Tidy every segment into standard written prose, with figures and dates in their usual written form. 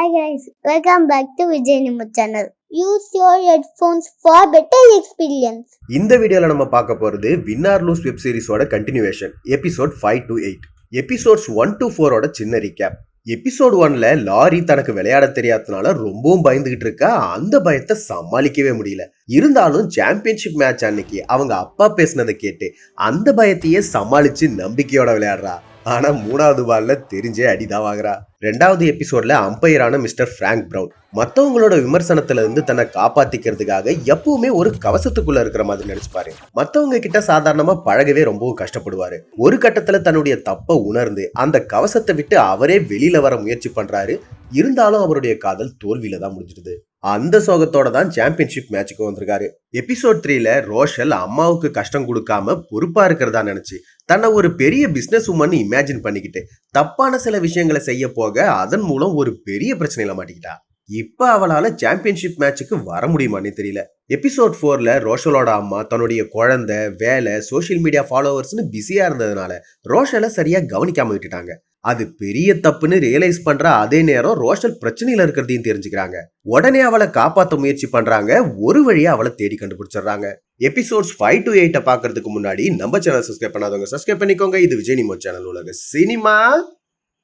Hi guys, welcome back to Vijay Nimu channel. Use your headphones for better experience. இந்த வீடியோல நம்ம பார்க்க போறது வின் ஆர் லூஸ் வெப் சீரிஸோட continuation episode 5 to 8. Episodes 1 to 4 ஓட சின்ன ரீகேப். எபிசோட் 1ல லாரி தனக்கு விளையாட தெரியாதனால ரொம்பவும் பயந்துகிட்டு இருக்கா. அந்த பயத்தை சமாளிக்கவே முடியல. இருந்தாலும் சாம்பியன்ஷிப் மேட்ச் அன்னைக்கு அவங்க அப்பா பேசினதை கேட்டு அந்த பயத்தையே சமாளிச்சு நம்பிக்கையோட விளையாடுறா. ஆனா 3வது பால்ல தெரிஞ்சே அடிதான் வாங்குறா. 2வது எபிசோட்ல அம்பையரான மிஸ்டர் பிராங்க் பிரவுன் மத்தவங்களோட விமர்சனத்துல இருந்து தன்னை காப்பாத்திக்கிறதுக்காக எப்பவுமே ஒரு கவசத்துக்குள்ள இருக்கிற மாதிரி நினைச்சுப்பாரு. மத்தவங்க கிட்ட சாதாரணமா பழகவே ரொம்பவும் கஷ்டப்படுவாரு. ஒரு கட்டத்துல தன்னுடைய தப்ப உணர்ந்து அந்த கவசத்தை விட்டு அவரே வெளியில வர முயற்சி பண்றாரு. இருந்தாலும் அவருடைய காதல் தோல்வியில தான் முடிஞ்சிருது. அந்த சோகத்தோட தான் சாம்பியன்ஷிப் மேட்சுக்கு வந்திருக்காரு. எபிசோட் 3ல ரோஷல் அம்மாவுக்கு கஷ்டம் கொடுக்காம பொறுப்பா இருக்கிறதா நினைச்சு தன்னை ஒரு பெரிய பிசினஸ் உமன் இமேஜின் பண்ணிக்கிட்டு தப்பான சில விஷயங்களை செய்ய போக அதன் மூலம் ஒரு பெரிய பிரச்சனையில மாட்டிக்கிட்டா. இப்ப அவளால சாம்பியன்ஷிப் மேட்சுக்கு வர முடியுமான்னு தெரியல. எபிசோட் 4ல ரோஷலோட அம்மா தன்னுடைய குழந்தை, வேலை, சோசியல் மீடியா ஃபாலோவர்ஸ்னு பிஸியா இருந்ததுனால ரோஷலை சரியா கவனிக்காம விட்டுட்டாங்க. அது பெரிய தப்புன்னு ரியலைஸ் பண்ற அதே நேரம் ரோஷல் பிரச்சனையில இருக்கிறதையும் தெரிஞ்சுக்கிறாங்க. உடனே அவளை காப்பாற்ற முயற்சி பண்றாங்க. ஒரு வழியா அவளை தேடி கண்டுபிடிச்சிடுறாங்க. எபிசோட்ஸ் 5 to 8 பாக்குறதுக்கு முன்னாடி நம்ம சேனல் சப்ஸ்கிரைப் பண்ணாதவங்க சப்ஸ்கிரைப் பண்ணிக்கோங்க. இது விஜய் நிமோ சேனல், உலக சினிமா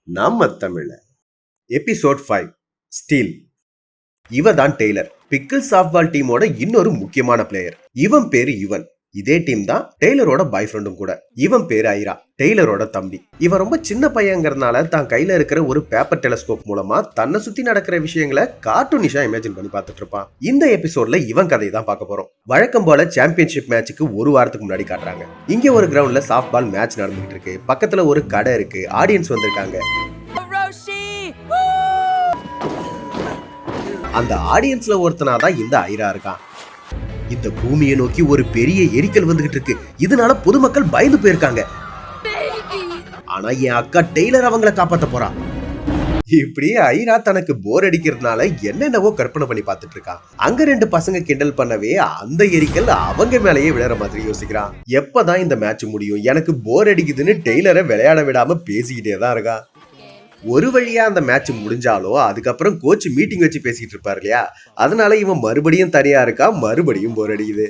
நம்ம தமிழ்ல. Episode 5 steel. இவ தான் டெய்லர், பிக்கிள் சாஃப்ட்பால் டீமோட இன்னொரு முக்கியமான பிளேயர். இவன் பேரு யுவன். இதே டீம் தான் டெய்லரோட பாய் ஃப்ரெண்டும் கூட. இவன் பேரு ஐரா, டெய்லரோட தம்பி. இவன் ரொம்ப சின்ன பையங்கிறதுனால தான் கையில இருக்கிற ஒரு பேப்பர் டெலஸ்கோப் மூலமா தன்னை சுத்தி நடக்கிற விஷயங்களை கார்ட்டூனிஷா இமேஜின் பண்ணி பார்த்துட்டு இருப்பான். இந்த எபிசோட்ல இவன் கதையை தான் பார்க்க போறோம். வழக்கம் போல சாம்பியன்ஷிப் மேட்சுக்கு ஒரு வாரத்துக்கு முன்னாடி காட்டுறாங்க. இங்க ஒரு கிரவுண்ட்ல சாஃப்ட் பால் மேட்ச் நடந்துகிட்டு இருக்கு. பக்கத்துல ஒரு கடை இருக்கு. ஆடியன்ஸ் வந்திருக்காங்க. அந்த ஆடியன்ஸ்ல ஒருத்தனாதான் இந்த ஐரா இருக்கான். இந்த பூமியை நோக்கி ஒரு பெரிய எரிக்கல் வந்துகிட்டு இருக்கு. இதனால பொதுமக்கள் பயந்து போயிருக்காங்க. ஆனா என் அக்கா டெய்லர் அவங்கள காப்பாத்த போறா. இப்படி ஐரா தனக்கு போர் அடிக்கிறதுனால என்னென்னவோ கற்பனை பண்ணி பார்த்துட்டு இருக்கான். அங்க 2 பசங்க கிண்டல் பண்ணவே அந்த எரிக்கல் அவங்க மேலேயே விழற மாதிரி யோசிக்கிறான். எப்பதான் இந்த மேட்ச் முடியும், எனக்கு போர் அடிக்குதுன்னு டெய்லரை விளையாட விடாம பேசிக்கிட்டே தான் இருக்கான். ஒரு வழியா அந்த மேட்ச் முடிஞ்சாலும் அதுக்கப்புறம் கோச் மீட்டிங் வச்சு பேசிட்டு இருப்பாரு இல்லையா, அதனால இவன் மறுபடியும் தனியா இருக்கா. மறுபடியும் போர் அடிக்குது.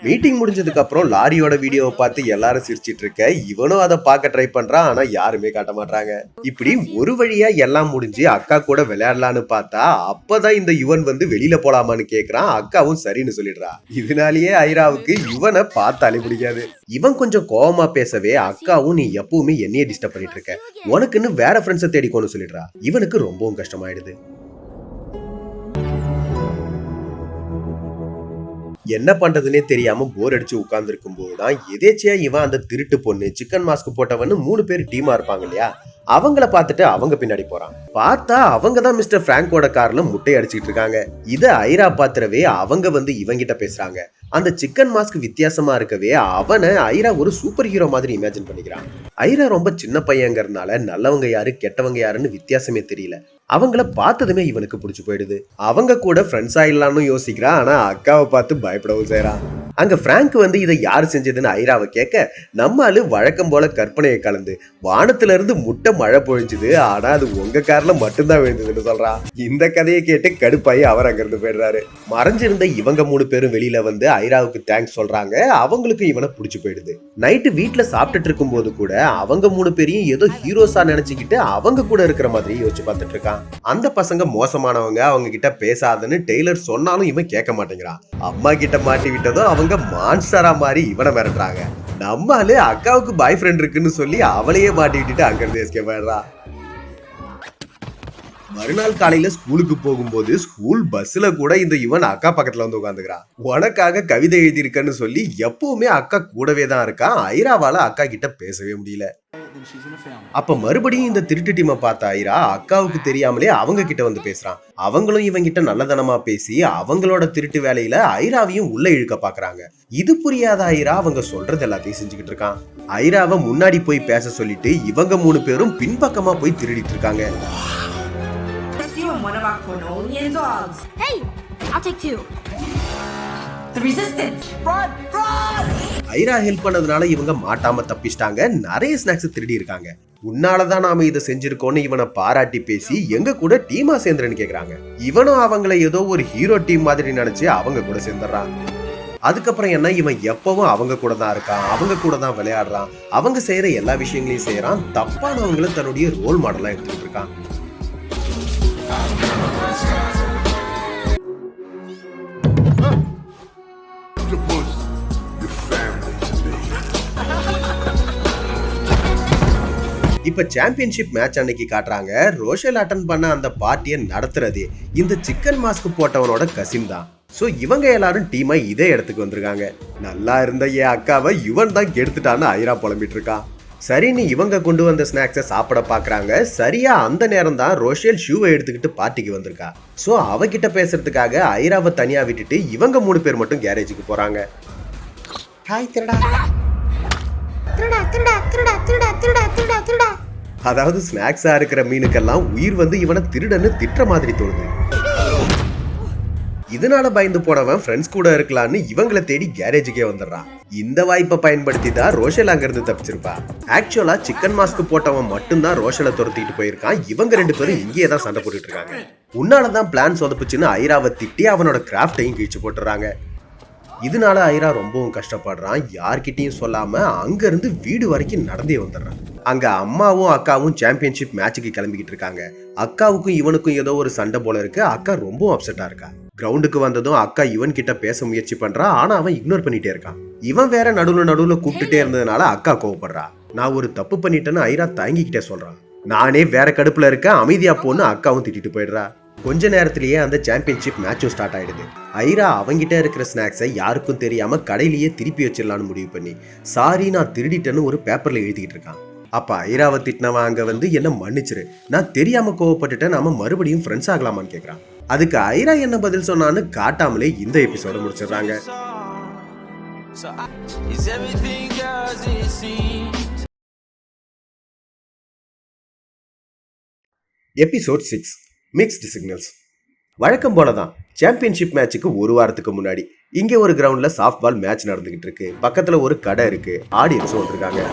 மீட்டிங் முடிஞ்சதுக்கு அப்புறம் லாரியோட வீடியோவை பார்த்து எல்லாரும் சிரிச்சிட்டு இருக்க இவனும் அதை பார்க்க ட்ரை பண்றான். ஆனா யாருமே காட்ட மாட்டாங்க. இப்படி ஒரு வழியா எல்லாம் முடிஞ்சு அக்கா கூட விளையாடலான்னு பார்த்தா அப்பதான் இந்த யுவன் வந்து வெளியில போலாமான்னு கேக்குறான். அக்காவும் சரின்னு சொல்லிடுறா. இதனாலேயே ஐராவுக்கு யுவனை பார்த்தாலே பிடிக்காது. இவன் கொஞ்சம் கோவமா பேசவே அக்காவும் நீ எப்பவுமே என்னையே டிஸ்டர்ப் பண்ணிட்டு இருக்க, உனக்குன்னு வேற ஃப்ரெண்ட்ஸை தேடிக்கோன்னு சொல்லிடுறா. இவனுக்கு ரொம்பவும் கஷ்டமாயிடுது. என்ன பண்றதுன்னே தெரியாம போர் அடிச்சு உட்கார்ந்து இருக்கும் போதுதான் எதேச்சியா இவன் அந்த திருட்டு பொண்ணு, சிக்கன் மாஸ்க் போட்டவன்னு 3 பேர் டீமா இருப்பாங்க இல்லையா, அவங்கள பார்த்துட்டு அவங்க பின்னாடி போறான். பார்த்தா அவங்க தான் மிஸ்டர் பிராங்கோட கார்ல முட்டை அடிச்சிட்டு இருக்காங்க. இத ஐரா பாத்திரவே அவங்க வந்து இவங்கிட்ட பேசுறாங்க. அந்த சிக்கன் மாஸ்க் வித்தியாசமா இருக்கவே அவனை ஐரா ஒரு சூப்பர் ஹீரோ மாதிரி இமேஜின் பண்ணிக்கிறான். ஐரா ரொம்ப சின்ன பையங்கிறதுனால நல்லவங்க யாரு கெட்டவங்க யாருன்னு வித்தியாசமே தெரியல. அவங்கள பார்த்ததுமே இவனுக்கு பிடிச்சு போயிடுது. அவங்க கூட ஃப்ரெண்ட்ஸ் ஆயிடலாம்னு யோசிக்கிறான். ஆனா அக்காவை பார்த்து பயப்படவும் செய்யறான். அங்க பிராங்க் வந்து இதை யாரு செஞ்சதுன்னு ஐராவை கேட்க, நம்ம ஆளு வழக்கம் போல கற்பனையை கலந்து வானத்துல இருந்து முட்டை மழை பொழிஞ்சுது, ஆனா அது உங்க கார்ல மட்டும்தான் விழுந்ததுன்னு சொல்றான். இந்த கதையை கேட்டு கடுப்பாயி அவர் அங்கிருந்து போயிடுறாரு. மறைஞ்சிருந்த இவங்க 3 பேரும் வெளியில வந்து ஐராவுக்கு தேங்க்ஸ் சொல்றாங்க. அவங்களுக்கு இவனை பிடிச்சு போயிடுது. நைட்டு வீட்டுல சாப்பிட்டுட்டு இருக்கும் போது கூட அவங்க 3 பேரையும் ஏதோ ஹீரோஸா நினைச்சுக்கிட்டு அவங்க கூட இருக்கிற மாதிரி யோசிச்சு பார்த்துட்டு இருக்கான். அந்த பசங்க மோசமானவங்க, அவங்க கிட்ட பேசாதன்னு டெய்லர் சொன்னாலும் இவன் கேட்க மாட்டேங்கிறான். அம்மா கிட்ட மாட்டி விட்டதும் அவங்க மான்ஸ்டரா மாதிரி இவனை மிரட்டுறாங்க. நம்மால அக்காவுக்கு பாய் ஃப்ரெண்ட் இருக்குன்னு சொல்லி அவளையே மாட்டி விட்டுட்டு அங்கிருந்து எஸ்கேப் ஆயிடுறா. மறுநாள் காலையில ஸ்கூலுக்கு போகும்போது ஸ்கூல் பஸ்ல கூட இந்த இவன் அக்கா பக்கத்துல வந்து உட்காந்துக்கிறான். உனக்காக கவிதை எழுதியிருக்கன்னு சொல்லி எப்பவுமே அக்கா கூடவே தான் இருக்கான். ஐராவால அக்கா கிட்ட பேசவே முடியல. அப்ப மறுபடியும் இந்த திருட்டு டீமை பார்த்த ஐரா அக்காவுக்கு தெரியாமலே அவங்க கிட்ட வந்து பேசுறான். அவங்களும் இவங்கிட்ட நல்லதனமா பேசி அவங்களோட திருட்டு வேலையில ஐராவையும் உள்ள இழுக்க பாக்குறாங்க. இது புரியாத ஐரா அவங்க சொல்றது எல்லாத்தையும் செஞ்சுக்கிட்டு இருக்கான். ஐராவை முன்னாடி போய் பேச சொல்லிட்டு இவங்க 3 பேரும் பின்பக்கமா போய் திருடிட்டு இருக்காங்க. One of our Cornolian dogs. Hey, I'll take 2. The resistance. Run, run! Airaa help பண்ணதுனால இவங்க மாட்டாம தப்பிச்சிட்டாங்க. நிறைய ஸ்நாக்ஸ் திருடி இருக்காங்க. உன்னாலதான் நாம இதை செஞ்சிருக்கோம்னு இவனை பாராட்டி பேசி எங்க கூட டீமா சேர்ந்துருன்னு கேக்குறாங்க. இவனும் அவங்கள ஏதோ ஒரு ஹீரோ டீம் மாதிரி நினைச்சு அவங்க கூட சேர்ந்துடுறான். அதுக்கப்புறம் என்ன, இவன் எப்பவும் அவங்க கூட தான் இருக்கான், அவங்க கூட தான் விளையாடுறான், அவங்க செய்யற எல்லா விஷயங்களையும் செய்யறான், தப்பானவங்களும் தன்னுடைய ரோல் மாடலா எடுத்துக்கிட்டு இருக்கான். இப்ப சாம்பியன்ஷிப் மேட்ச் அன்னைக்கு காட்டுறாங்க. ரோஷல் அட்டன் பண்ண அந்த பார்ட்டியை நடத்துறது இந்த சிக்கன் மாஸ்க் போட்டவனோட கசின் தான். சோ இவங்க எல்லாரும் டீமா இதே இடத்துக்கு வந்திருக்காங்க. நல்லா இருந்த என் அக்காவை இவன் தான் கெடுத்துட்டான்னு ஐரா புலம்பிட்டு இருக்கான். சரின்னு இவங்க கொண்டு வந்த ஸ்நாக்ஸை சாப்பிட பாக்குறாங்க. சரியா அந்த நேரம் தான் ரோஷல் ஷூவை எடுத்துக்கிட்டு பார்ட்டிக்கு வந்திருக்கா. சோ அவகிட்ட பேசுறதுக்காக ஐராவை தனியா விட்டுட்டு இவங்க 3 பேர் மட்டும் கேரேஜுக்கு போறாங்க. ஹாய் திருடா. அதாவது ஸ்நாக்ஸா இருக்கிற மீனுக்கெல்லாம் உயிர் வந்து இவனை திருடன்னு திட்டுற மாதிரி தோணுது. இதனால பயந்து போனவன் ஃப்ரெண்ட்ஸ் கூட இருக்கலான்னு இவங்களை தேடி கேரேஜுக்கே வந்துடுறான். இந்த வாய்ப்பை பயன்படுத்தி தான் ரோஷல் அங்கிருந்து தப்பிச்சிருப்பா. ஆக்சுவலா சிக்கன் மாஸ்க் போட்டவன் மட்டும்தான் ரோஷலை துரத்திட்டு போயிருக்கான். இவங்க 2 பேரும் இங்கேயே தான் சண்டை போட்டுட்டு இருக்காங்க. உன்னாலதான் பிளான் சொதப்புச்சுன்னு ஐராவை திட்டி அவனோட கிராஃப்டையும் கிழிச்சு போட்டுறாங்க. இதனால ஐரா ரொம்பவும் கஷ்டப்படுறான். யார்கிட்டையும் சொல்லாம அங்க இருந்து வீடு வரைக்கும் நடந்தே வந்துடுறான். அங்க அம்மாவும் அக்காவும் சாம்பியன்ஷிப் மேட்சுக்கு கிளம்பிக்கிட்டு இருக்காங்க. அக்காவுக்கும் இவனுக்கும் ஏதோ ஒரு சண்டை போல இருக்கு. அக்கா ரொம்பவும் அப்செட்டா இருக்கா. கிரவுண்டுக்கு வந்ததும் அக்கா இவன் கிட்ட பேச முயற்சி பண்றா. ஆனா அவன் இக்னோர் பண்ணிட்டே இருக்கான். இவன் வேற நடுவுல கூப்பிட்டுட்டே இருந்ததுனால அக்கா கோவப்படுறா. நான் ஒரு தப்பு பண்ணிட்டேன்னு ஐரா தயங்கிக்கிட்டே சொல்றான். நானே வேற கடுப்புல இருக்க, அமைதியா போன்னு அக்காவும் திட்டிட்டு போயிடுறா. கொஞ்ச நேரத்திலேயே அந்த சாம்பியன்ஷிப் மேட்சும் ஸ்டார்ட் ஆயிடுது. ஐரா அவங்கிட்ட இருக்கிற ஸ்நாக்ஸை யாருக்கும் தெரியாம கடையிலேயே திருப்பி வச்சிடலான்னு முடிவு பண்ணி சாரி நான் திருடிட்டேன்னு ஒரு பேப்பர்ல எழுதிக்கிட்டு இருக்கான். அப்ப ஐராவை திட்டினவன் அங்க வந்து என்ன மன்னிச்சிரு, நான் தெரியாம கோவப்பட்டுட்டேன், நாம மறுபடியும் ஃப்ரெண்ட்ஸ் ஆகலாமான்னு கேக்குறான். அதுக்கு ஐரா என்ன பதில் சொன்னான்னு காட்டாமலே இந்த எபிசோட முடிச்சிடுறாங்க. Episode 6 mixed signals. வழக்கம் போலதான் சாம்பியன்ஷிப் மேட்சுக்கு ஒரு வாரத்துக்கு முன்னாடி இங்க ஒரு கிரவுண்ட்ல சாஃப்ட் பால் மேட்ச் நடந்துகிட்டு இருக்கு. பக்கத்துல ஒரு கடை இருக்கு, ஆடியன்ஸும் வந்திருக்காங்க.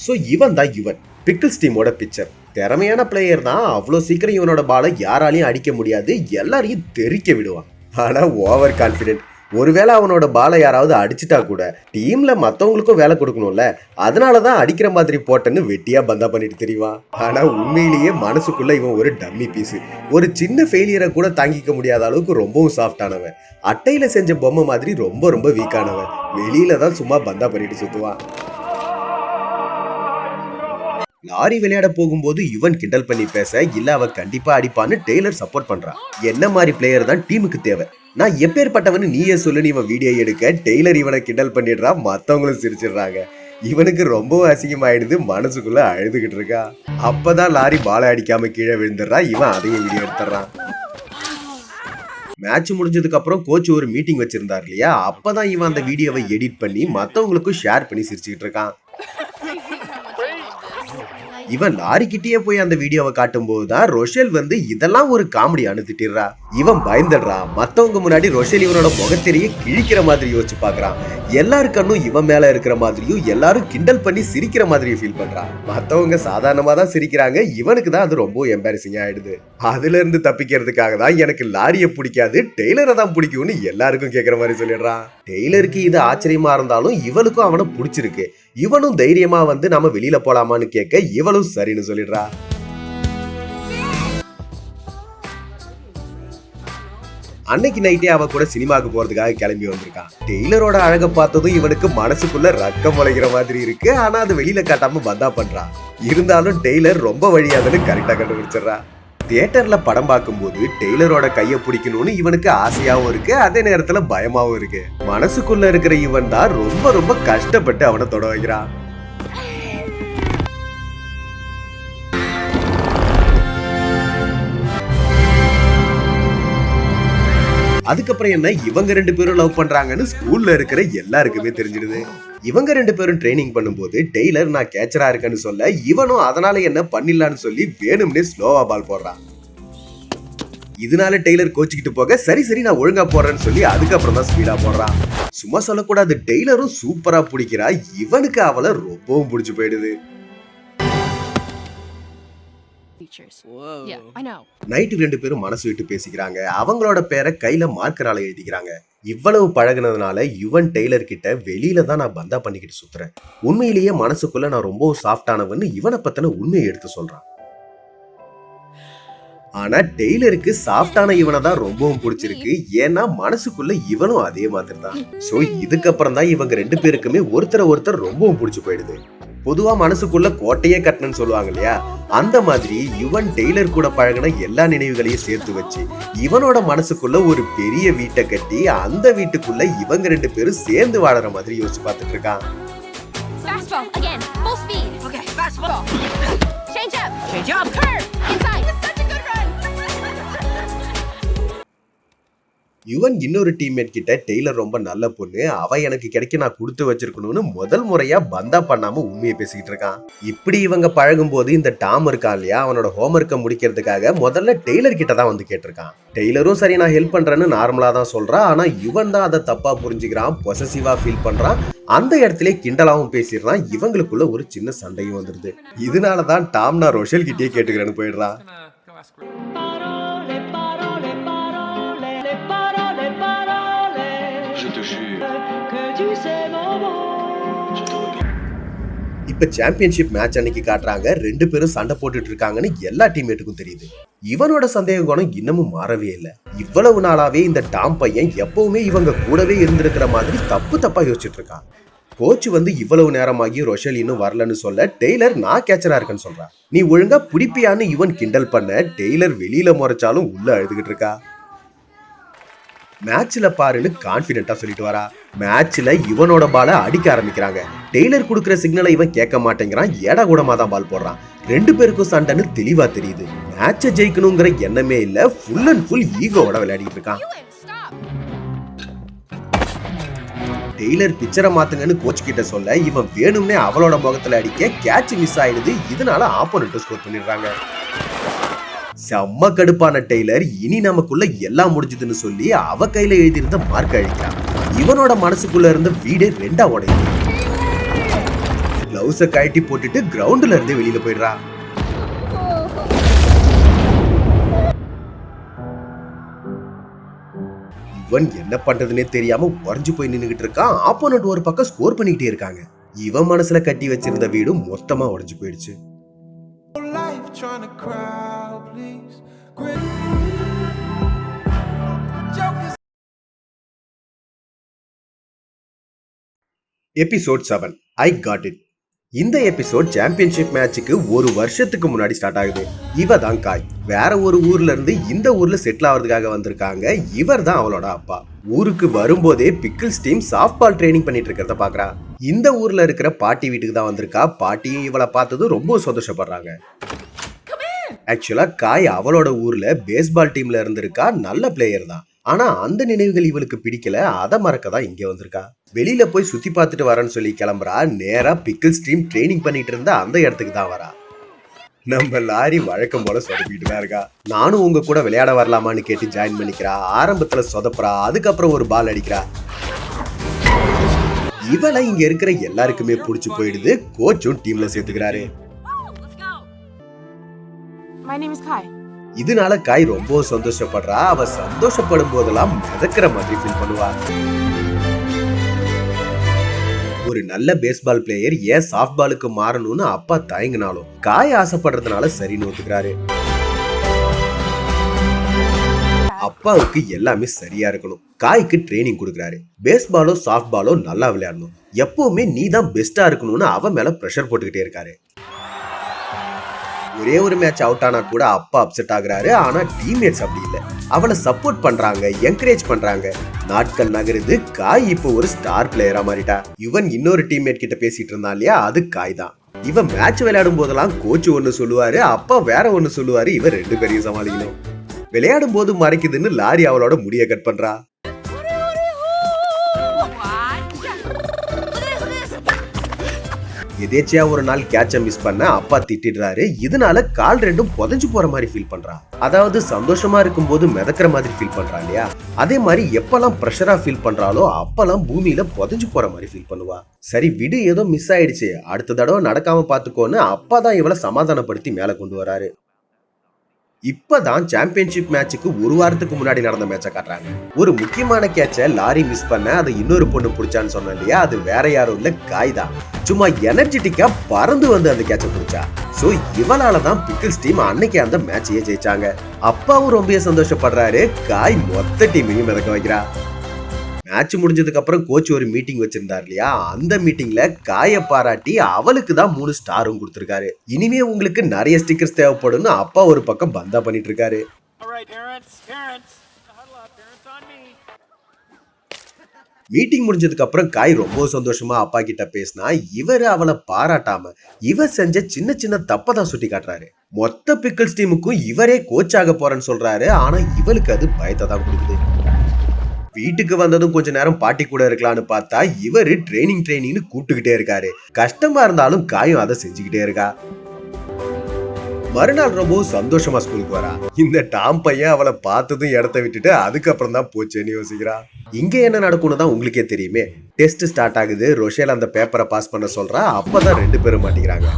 ஸோ இவன் தான் பிக்கிள்ஸ் டீமோட பிச்சர். திறமையான பிளேயர் தான். அவ்வளோ சீக்கிரம் இவனோட பாலை யாராலையும் அடிக்க முடியாது, எல்லாரையும் தெறிக்க விடுவான். ஆனா ஓவர் கான்ஃபிடென்ட். ஒருவேளை அவனோட பாலை யாராவது அடிச்சுட்டா கூட டீம்ல மற்றவங்களுக்கும் வேலை கொடுக்கணும்ல, அதனாலதான் அடிக்கிற மாதிரி போட்டேன்னு வெட்டியா பந்தா பண்ணிட்டு தெரியுவான். ஆனா உண்மையிலேயே மனசுக்குள்ள இவன் ஒரு டம்மி பீஸ். ஒரு சின்ன ஃபெயிலியரை கூட தாங்கிக்க முடியாத அளவுக்கு ரொம்பவும் சாஃப்டானவன். அட்டையில செஞ்ச பொம்மை மாதிரி ரொம்ப வீக்கானவன். வெளியில தான் சும்மா பந்தா பண்ணிட்டு சுத்துவான். லாரி விளையாட போகும்போது இவன் கிண்டல் பண்ணி பேச, இல்ல அவ கண்டிப்பா அடிப்பான்னு டெய்லர் சப்போர்ட் பண்றான். என்ன மாதிரி பிளேயர் தான் டீமுக்கு தேவை, நான் எப்பேற்பட்டவனு நீயே சொல்லுன்னு இவன் வீடியோ எடுக்க டெய்லர் இவனை கிண்டல் பண்ணிடுறான். மத்தவங்களும் சிரிச்சிடுறாங்க. இவனுக்கு ரொம்பவும் அசிங்கமாயிடுது. மனசுக்குள்ள அழுதுகிட்டு இருக்கா. அப்பதான் லாரி பாலை அடிக்காம கீழே விழுந்துடுறா. இவன் அதையும் வீடியோ எடுத்துறான். மேட்ச் முடிஞ்சதுக்கு அப்புறம் கோச் ஒரு மீட்டிங் வச்சிருந்தார் இல்லையா, அப்பதான் இவன் அந்த வீடியோவை எடிட் பண்ணி மத்தவங்களுக்கும் ஷேர் பண்ணி சிரிச்சுக்கிட்டு இருக்கான். இவன் லாரி கிட்டே போய் அந்த வீடியோவை காட்டும் போதுதான் ரோஷல் வந்து இதெல்லாம் ஒரு காமெடியானு திட்டிடுறா. இவன் பயந்துடுறான். மத்தவங்க முன்னாடி ரோஷல் இவனோட முகத்திலேயே கிழிக்கிற மாதிரி யோசிச்சு பாக்குறான். எல்லாருக்கண்ணும் இவன் மேல இருக்கிற மாதிரியும் எல்லாரும் கிண்டல் பண்ணி சிரிக்கிற மாதிரியும் ஃபீல் பண்றான். மத்தவங்க சாதாரணமா தான் சிரிக்கிறாங்க, இவனுக்கு தான் அது ரொம்ப எம்பாரசிங்கா ஆயிடுது. அதுல இருந்து தப்பிக்கிறதுக்காக தான் எனக்கு லாரியை பிடிக்காது, டெய்லரை தான் பிடிக்கும்னு எல்லாருக்கும் கேட்கிற மாதிரி சொல்லிடுறான். டெய்லருக்கு இது ஆச்சரியமா இருந்தாலும் இவளுக்கும் அவனை பிடிச்சிருக்கு. இவனும் தைரியமா வந்து நம்ம வெளியில போலாமான்னு கேட்க இவளும் சரின்னு சொல்லிடுறா. அன்னைக்கு நைட்டே அவ கூட சினிமாவுக்கு போறதுக்காக கிளம்பி வந்திருக்கான். டெய்லரோட அழக பார்த்ததும் இவனுக்கு மனசுக்குள்ள ரக்கம் முளைக்கிற மாதிரி இருக்கு. ஆனா அது வெளியில காட்டாம பந்தா பண்றான். இருந்தாலும் டெய்லர் ரொம்ப வழியாதுன்னு கரெக்டா கண்டுபிடிச்சிடறா. தியேட்டர்ல படம் பார்க்கும்போது டெய்லரோட கையை பிடிக்கணும்னு இவனுக்கு ஆசையாவும் இருக்கு, அதே நேரத்துல பயமாவும் இருக்கு. மனசுக்குள்ள இருக்கிற இவன் தான் ரொம்ப கஷ்டப்பட்டு அவனை தொட வைக்கிறான். அதுக்கப்புறம் என்ன, இவங்க 2 பேரும் லவ் பண்றாங்கன்னு ஸ்கூல்ல இருக்கிற எல்லாருக்குமே தெரிஞ்சிடுது. இவங்க 2 பேரும் ட்ரைனிங் பண்ணும்போது டெய்லர் நான் கேச்சரா இருக்கேன்னு சொல்ல, இவனும் அதனால என்ன பண்ணிடலான்னு சொல்லி வேணும்னே ஸ்லோவா பால் போடுறான். இதனால டெய்லர் கோச்சிக்கிட்டு போக, சரி நான் ஒழுங்கா போடுறேன்னு சொல்லி அதுக்கப்புறம் தான் ஸ்பீடா போடுறான். சும்மா சொல்லக்கூடாது, டெய்லரும் சூப்பரா பிடிக்கிறா. இவனுக்கு அவளை ரொம்பவும் பிடிச்சு போயிடுது. நைட்டு 2 பேரும் மனசு விட்டு பேசிக்கிறாங்க. அவங்களோட பேரை கையில மார்க்கரால எழுதிக்கிறாங்க. இவ்வளவு பழகுனதுனால யுவன் டெய்லர் கிட்ட வெளியில தான் நான் பந்தா பண்ணிக்கிட்டு சுத்துறேன், உண்மையிலேயே மனசுக்குள்ள நான் ரொம்ப சாஃப்டானவன்னு இவனை பத்தின உண்மையை எடுத்து சொல்றான். ஆனா டெய்லருக்கு சாஃப்டான இவனை தான் ரொம்பவும் பிடிச்சிருக்கு. ஏன்னா மனசுக்குள்ள இவனும் அதே மாதிரி தான். சோ இதுக்கப்புறம் தான் இவங்க 2 பேருக்குமே ஒருத்தர் ரொம்பவும் பிடிச்சு போயிடுது. பொதுவா மனசுக்குள்ள கோட்டையே கட்டணும்னு சொல்லுவாங்க இல்லையா, அந்த மாதிரி யுவன் டெய்லர் கூட பழகின எல்லா நினைவுகளையும் சேர்த்து வச்சு இவனோட மனசுக்குள்ள ஒரு பெரிய வீட்டை கட்டி அந்த வீட்டுக்குள்ள இவங்க 2 பேரும் சேர்ந்து வாழற மாதிரி யோசிச்சு பார்த்துட்டு இருக்கான். Fastball again, full speed. Okay, fastball. Change up. Change up. Curve. Inside. It's such a good run. Yuvan இன்னொரு டீம்மேட் கிட்ட டெய்லர் ரொம்ப நல்ல பொண்ணு, அவ எனக்கு கிடைக்க நான் கொடுத்து வச்சிருக்கணும்னு முதல் முறையா பந்தா பண்ணாம உண்மையை பேசிக்கிட்டு இருக்கான். இப்படி இவங்க பழகும் போது இந்த டாம் இருக்கான் இல்லையா, அவனோட ஹோம்ஒர்க்கை முடிக்கிறதுக்காக முதல்ல டெய்லர் கிட்ட தான் வந்து கேட்டிருக்கான். டெய்லரும் சரி நான் ஹெல்ப் பண்றேன்னு நார்மலா தான் சொல்றான். ஆனா யுவன் தான் அதை தப்பா புரிஞ்சுக்கிறான், பொசசிவா ஃபீல் பண்றான். அந்த இடத்துல கிண்டலாவும் பேசிடுறான். இவங்களுக்குள்ள ஒரு சின்ன சண்டையும் வந்துருது. இதனாலதான் டாம் நான் ரொஷல் கிட்டே கேட்டுக்கிறேன்னு போயிடுறான். இப்ப சாம்பியன்ஷிப் மேட்ச் அன்னைக்கு காட்டுறாங்க. 2 பேரும் சண்டை போட்டுட்டு இருக்காங்கன்னு எல்லா டீம்மேட்டுக்கும் தெரியுது. இவனோட சந்தேக குணம் இன்னமும் மாறவே இல்லை. இவ்வளவு நாளாவே இந்த டாம் பையன் எப்பவுமே இவங்க கூடவே இருந்திருக்கிற மாதிரி தப்பா யோசிச்சுட்டு இருக்கான். கோச் வந்து இவ்வளவு நேரமாகி ரொஷல் இன்னும் வரலன்னு சொல்ல, டெய்லர் நான் கேச்சரா இருக்கேன்னு சொல்றான். நீ ஒழுங்கா புடிப்பியான்னு இவன் கிண்டல் பண்ண, டெய்லர் வெளியில முறைச்சாலும் உள்ள அழுதுகிட்டு இருக்கா. மேட்ச்ல பாருன்னு கான்பிடென்ட்டா சொல்லிட்டு வரா. மேட்ச்ல இவனோட பாலை அடிக்க ஆரம்பிக்கிறாங்க. டெய்லர் கொடுக்குற சிக்னலை இவன் கேட்க மாட்டேங்கிறான். ஏடா கூடமா தான் பால் போடுறான். 2 பேருக்கும் சண்டைன்னு தெளிவா தெரியுது. மேட்சை ஜெயிக்கணுங்கிற எண்ணமே இல்ல, ஃபுல் அண்ட் ஃபுல் ஈகோவோட விளையாடிட்டு இருக்கான். டெய்லர் பிச்சரை மாத்துங்கன்னு கோச் கிட்ட சொல்ல, இவன் வேணும்னே அவளோட முகத்துல அடிக்க கேட்ச் மிஸ் ஆயிடுது. இதனால ஆப்போனன்ட் ஸ்கோர் பண்ணிடுறாங்க. செம்ம கடுப்பான டெய்லர் இனி நமக்குள்ள எல்லாம் முடிஞ்சதுன்னு சொல்லி அவ கையில எழுதியிருந்த மார்க் அழிக்கிறான். இவனோட மனசுக்குள்ள இருந்த வீடே 2ஆ உடையுது. கிளவுஸ கழட்டி போட்டுட்டு கிரவுண்ட்ல இருந்து வெளியில போயிடுறா. இவன் என்ன பண்றதுன்னே தெரியாம உறைஞ்சு போய் நின்னுகிட்டு இருக்கான். ஆப்போனன்ட் ஒரு பக்கம் ஸ்கோர் பண்ணிக்கிட்டே இருக்காங்க. இவன் மனசுல கட்டி வச்சிருந்த வீடும் மொத்தமா உடைஞ்சு போயிடுச்சு. Episode 7 I got it. இந்த எபிசோட் சாம்பியன்ஷிப் மேட்சுக்கு 1 வருஷத்துக்கு முன்னாடி ஸ்டார்ட் ஆகுது. இவ தான் காய். வேற ஒரு ஊர்ல இருந்து இந்த ஊர்ல செட்டில் ஆகிறதுக்காக வந்திருக்காங்க. இவர் தான் அவளோட அப்பா. ஊருக்கு வரும்போதே பிக்கிள்ஸ் டீம் சாஃப்ட் பால் ட்ரைனிங் பண்ணிட்டு இருக்கிறத பாக்குறா. இந்த ஊர்ல இருக்கிற பாட்டி வீட்டுக்கு தான் வந்திருக்கா. பாட்டியும் இவளை பார்த்ததும் ரொம்ப சந்தோஷப்படுறாங்க. ஆக்சுவலா காய் அவளோட ஊர்ல பேஸ்பால் டீம்ல இருந்திருக்கா. நல்ல பிளேயர் தான். ஆனா அந்த நினைவுகள் இவளுக்கு பிடிக்கல. அதை மறக்க தான் இங்க வந்திருக்கா. வெளியில போய் சுத்தி பார்த்துட்டு வரேன்னு சொல்லி கிளம்புறா. நேரா பிக்கிள்ஸ் டீம் ட்ரைனிங் பண்ணிட்டு இருந்த அந்த இடத்துக்கு தான் வரா. நம்ம லாரி வழக்கம் போல சொதப்பிட்டு தான் இருக்கா. நானும் உங்க கூட விளையாட வரலாமான்னு கேட்டு ஜாயின் பண்ணிக்கிறா. ஆரம்பத்துல சொதப்புறா, அதுக்கப்புறம் ஒரு பால் அடிக்கிறா. இவளை இங்க இருக்கிற எல்லாருக்குமே பிடிச்சு போயிடுது. கோச்சும் டீம்ல சேர்த்துக்கிறாரு. My name is Kai. இதனால காய் ரொம்ப சந்தோஷப்படுறா. அவ சந்தோஷப்படும் போதெல்லாம் மிதக்கிற மாதிரி ஃபீல் பண்ணுவா. ஒரு நல்ல பேஸ்பால் பிளேயர் ஏன் சாஃப்ட் பாலுக்கு மாறணும்னு அப்பா தயங்கினாலும் காய் ஆசைப்படுறதுனால சரின்னு ஒத்துக்கிறாரு. அப்பாவுக்கு எல்லாமே சரியா இருக்கணும். காய்க்கு ட்ரைனிங் கொடுக்குறாரு. பேஸ்பாலோ சாஃப்ட் பாலோ நல்லா விளையாடணும், எப்பவுமே நீ தான் பெஸ்டா இருக்கணும்னு அவன் மேல பிரஷர் போட்டுக்கிட்டே இருக்காரு. ஒரே ஒரு மேட்ச் அவுட் ஆனா கூட அப்பா அப்செட் ஆகுறாரு. ஆனா டீம்மேட்ஸ் அப்படி இல்லை. அவளை சப்போர்ட் பண்றாங்க, என்கரேஜ் பண்றாங்க. நாட்கள் நகருது. காய் இப்போ ஒரு ஸ்டார் பிளேயரா மாறிட்டா. இவன் இன்னொரு டீம்மேட் கிட்ட பேசிட்டு இருந்தான் இல்லையா, அது காய் தான். இவன் மேட்ச் விளையாடும் போதெல்லாம் கோச் ஒன்னு சொல்லுவாரு, அப்பா வேற ஒன்னு சொல்லுவாரு. இவன் 2 பேரையும் சமாளிக்கணும். விளையாடும் போது மறைக்குதுன்னு லாரி அவளோட முடிய கட் பண்றா. எதேச்சியா ஒரு நாள் கேட்ச மிஸ் பண்ண அப்பா திட்டிடுறாரு. இதனால கால் ரெண்டும் புதைஞ்சு போற மாதிரி ஃபீல் பண்றா. அதாவது சந்தோஷமா இருக்கும் போது மிதக்கிற மாதிரி ஃபீல் பண்றா இல்லையா, அதே மாதிரி எப்பெல்லாம் பிரஷரா ஃபீல் பண்றாலோ அப்பெல்லாம் பூமியில புதைஞ்சு போற மாதிரி ஃபீல் பண்ணுவா. சரி விடு, ஏதோ மிஸ் ஆயிடுச்சு, அடுத்த தடவை நடக்காம பாத்துக்கோன்னு அப்பா தான் இவளை சமாதானப்படுத்தி மேல கொண்டு வராரு. இப்பதான் சாம்பியன்ஷிப் மேட்சுக்கு ஒரு வாரத்துக்கு முன்னாடி நடந்த மேட்சை காட்டுறாங்க. ஒரு முக்கியமான கேட்ச லாரி மிஸ் பண்ண அதை இன்னொரு பொண்ணு பிடிச்சான்னு சொன்ன இல்லையா, அது வேற யாரும் இல்ல, காய் தான். சும்மா எனர்ஜெட்டிக்கா பறந்து வந்து அந்த கேட்ச பிடிச்சா. சோ இவளாலதான் பிக்கிள்ஸ் டீம் அன்னைக்கு அந்த மேட்சையே ஜெயிச்சாங்க. அப்பாவும் ரொம்ப சந்தோஷப்படுறாரு, காய் மொத்த டீமையும் மிதக்க வைக்கிறா. மேட்ச் முடிஞ்சதுக்கு அப்புறம் கோச் ஒரு மீட்டிங் வச்சிருந்தார் இல்லையா, அந்த மீட்டிங்ல காய பாராட்டி அவளுக்கு தான் 3 ஸ்டாரும் கொடுத்திருக்காரு. இனிமே உங்களுக்கு நிறைய ஸ்டிக்கர்ஸ் தேவைப்படும்னு அப்பா ஒரு பக்கம் பந்தா பண்ணிட்டு இருக்காரு. மீட்டிங் முடிஞ்சதுக்கு அப்புறம் காய் ரொம்ப சந்தோஷமா அப்பா கிட்ட பேசினா, இவரு அவளை பாராட்டாம இவ செஞ்ச சின்ன சின்ன தப்பை தான் சுட்டி காட்டுறாரு. மொத்த பிக்கிள்ஸ் டீமுக்கும் இவரே கோச் ஆக போறேன்னு சொல்றாரு. ஆனா இவளுக்கு அது பயத்தை தான் கொடுக்குது. வீட்டுக்கு வந்ததும் கொஞ்ச நேரம் பாட்டி கூட இருக்கலாம்னு பார்த்தா இவரு ட்ரைனிங்னு கூப்பிட்டுக்கிட்டே இருக்காரு. கஷ்டமா இருந்தாலும் காயும் அதை செஞ்சுக்கிட்டே இருக்கா. மறுநாள் ரொம்ப சந்தோஷமா ஸ்கூலுக்கு வரா. இந்த டாம் பையன் அவளை பார்த்ததும் இடத்த விட்டுட்டு அதுக்கப்புறம் தான் போச்சேன்னு யோசிக்கிறா. இங்க என்ன நடக்கும்னு தான் உங்களுக்கே தெரியுமே. டெஸ்ட் ஸ்டார்ட் ஆகுது. ரொஷேல் அந்த பேப்பரை பாஸ் பண்ண சொல்றா. அப்பதான் 2 பேரும் மாட்டிக்கிறாங்க.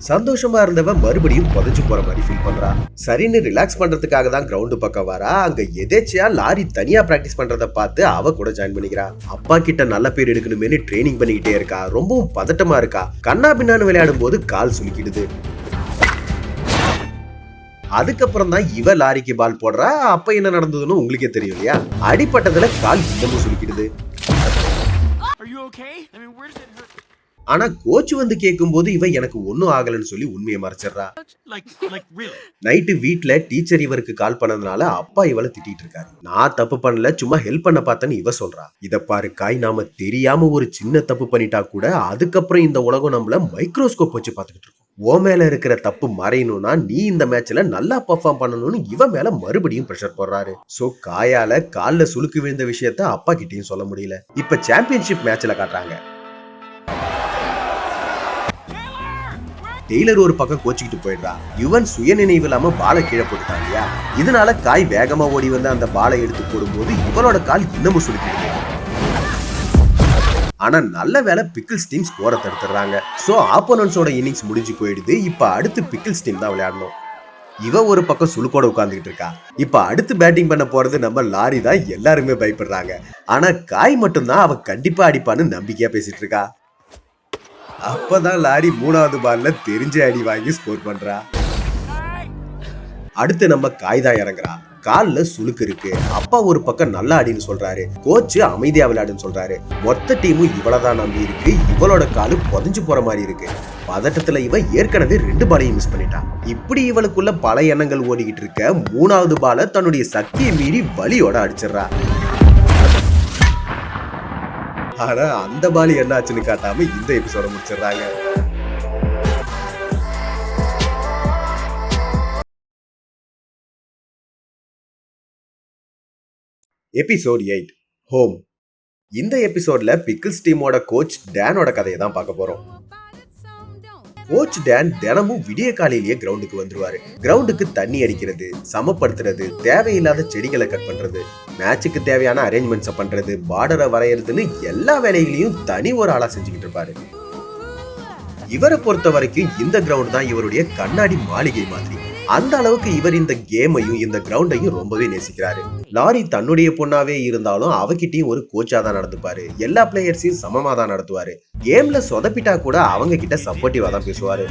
சந்தோஷமா இருந்தவ மறுபடியும் புதைஞ்சு போற மாதிரி ஃபீல் பண்றா. சரின்னு ரிலாக்ஸ் பண்றதுக்காக தான் கிரவுண்டு பக்கம் வரா. அங்க எதேச்சியா லாரி தனியா பிராக்டிஸ் பண்றத பார்த்து அவ கூட ஜாயின் பண்ணிக்கிறா. அப்பா கிட்ட நல்ல பேர் எடுக்கணுமே ட்ரைனிங் பண்ணிக்கிட்டே இருக்கா. ரொம்பவும் பதட்டமா இருக்கா. கண்ணா பின்னான்னு விளையாடும் போது கால் சுலுக்கிடுது. அதுக்கப்புறம் தான் இவ லாரிக்கு பால் போடுறா. அப்ப என்ன நடந்ததுன்னு உங்களுக்கே தெரியும் இல்லையா. அடிப்பட்டதுல கால் இன்னமும் சுலுக்கிடுது. ஆனா கோச் வந்து கேட்கும் போது இவ எனக்கு ஒன்னும் ஆகலன்னு சொல்லி உண்மையை மறைச்சிடுறா. நைட்டு வீட்டுல டீச்சர் இவருக்கு கால் பண்ணதுனால அப்பா இவளை திட்டிட்டு இருக்காரு. நான் தப்பு பண்ணல, சும்மா ஹெல்ப் பண்ண பார்த்தேன்னு இவ சொல்றா. இத பாரு காய், நாம தெரியாம ஒரு சின்ன தப்பு பண்ணிட்டா கூட அதுக்கப்புறம் இந்த உலகம் நம்மள மைக்ரோஸ்கோப் வச்சு பாத்துக்கிட்டு இருக்கோம். ஓ மேல இருக்கிற தப்பு மறையணும்னா நீ இந்த மேட்ச்ல நல்லா பெர்ஃபார்ம் பண்ணணும்னு இவ மேல மறுபடியும் பிரஷர் போடுறாரு. சோ காயால கால்ல சுளுக்கு விழுந்த விஷயத்த அப்பா கிட்டயும் சொல்ல முடியல. இப்ப சாம்பியன்ஷிப் மேட்ச்ல காட்டுறாங்க. டெய்லர் ஒரு பக்கம் கோச்சிக்கிட்டு போயிடுறா. யுவன் சுய நினைவு இல்லாம பாலை கீழே போட்டுட்டான் இல்லையா, இதனால காய் வேகமா ஓடி வந்து அந்த பாலை எடுத்து போடும்போது இவளோட கால் இன்னமும் சுருக்கிடுது. ஆனா நல்ல வேலை பிக்கிள்ஸ் டீம் ஸ்கோரை தடுத்துறாங்க. சோ ஆப்போனன்ட்ஸோட இன்னிங்ஸ் முடிஞ்சு போயிடுது. இப்ப அடுத்து பிக்கிள்ஸ் டீம் தான் விளையாடணும். இவ ஒரு பக்கம் சுளுக்கோட உட்கார்ந்துகிட்டு இருக்கா. இப்ப அடுத்து பேட்டிங் பண்ண போறது நம்ம லாரி தான். எல்லாருமே பயப்படுறாங்க. ஆனா காய் மட்டும்தான் அவ கண்டிப்பா அடிப்பான்னு நம்பிக்கையா பேசிட்டு இருக்கா. அப்பதான் லாரி 3வது பால்ல தெரிஞ்ச அடி வாங்கி ஸ்கோர் பண்றா. அடுத்து நம்ம காய்தா இறங்குறா. கால்ல சுளுக்கு இருக்கு. அப்பா ஒரு பக்கம் நல்லா அடின்னு சொல்றாரு. கோச் அமைதியா விளையாடுன்னு சொல்றாரு. மொத்த டீமும் இவ்வளவுதான் நம்பி இருக்கு. இவளோட காலு புதைஞ்சு போற மாதிரி இருக்கு. பதட்டத்துல இவ ஏற்கனவே 2 பாலையும் மிஸ் பண்ணிட்டா. இப்படி இவளுக்குள்ள பல எண்ணங்கள் ஓடிக்கிட்டு இருக்க 3வது பாலை தன்னுடைய சக்தியை மீறி வலியோட அடிச்சிடறா. ஆனா அந்த பால் என்ன ஆச்சுன்னு காட்டாம இந்த எபிசோட முடிச்சிடுறாங்க. Episode 8 home. இந்த எபிசோட்ல பிக்கிள்ஸ் டீமோட கோச் டேனோட கதையை தான் பார்க்க போறோம். கோச் டேன் தினமும் விடிய காலையிலேயே கிரவுண்டுக்கு வந்துருவாரு. கிரவுண்டுக்கு தண்ணி அடிக்கிறது, சமப்படுத்துறது, தேவையில்லாத செடிகளை கட் பண்றது, மேட்சுக்கு தேவையான அரேஞ்ச்மெண்ட்ஸை பண்றது, பார்டரை வரையறதுன்னு எல்லா வேலைகளையும் தனி ஒரு ஆளா செஞ்சுக்கிட்டு இருப்பாரு. இவரை பொறுத்த வரைக்கும் இந்த கிரவுண்ட் தான் இவருடைய கண்ணாடி மாளிகை மாதிரி. அந்த அளவுக்கு இவர் இந்த கேமையும் இந்த கிரவுண்டையும் ரொம்பவே நேசிக்கிறாரு. லாரி தன்னுடைய பொண்ணாவே இருந்தாலும் அவகிட்டையும் ஒரு கோச்சா தான் நடந்துப்பாரு. எல்லா பிளேயர்ஸையும் சமமா தான் நடத்துவாரு. கேம்ல சொதப்பிட்டா கூட அவங்க கிட்ட சப்போர்ட்டிவா தான் பேசுவாரு.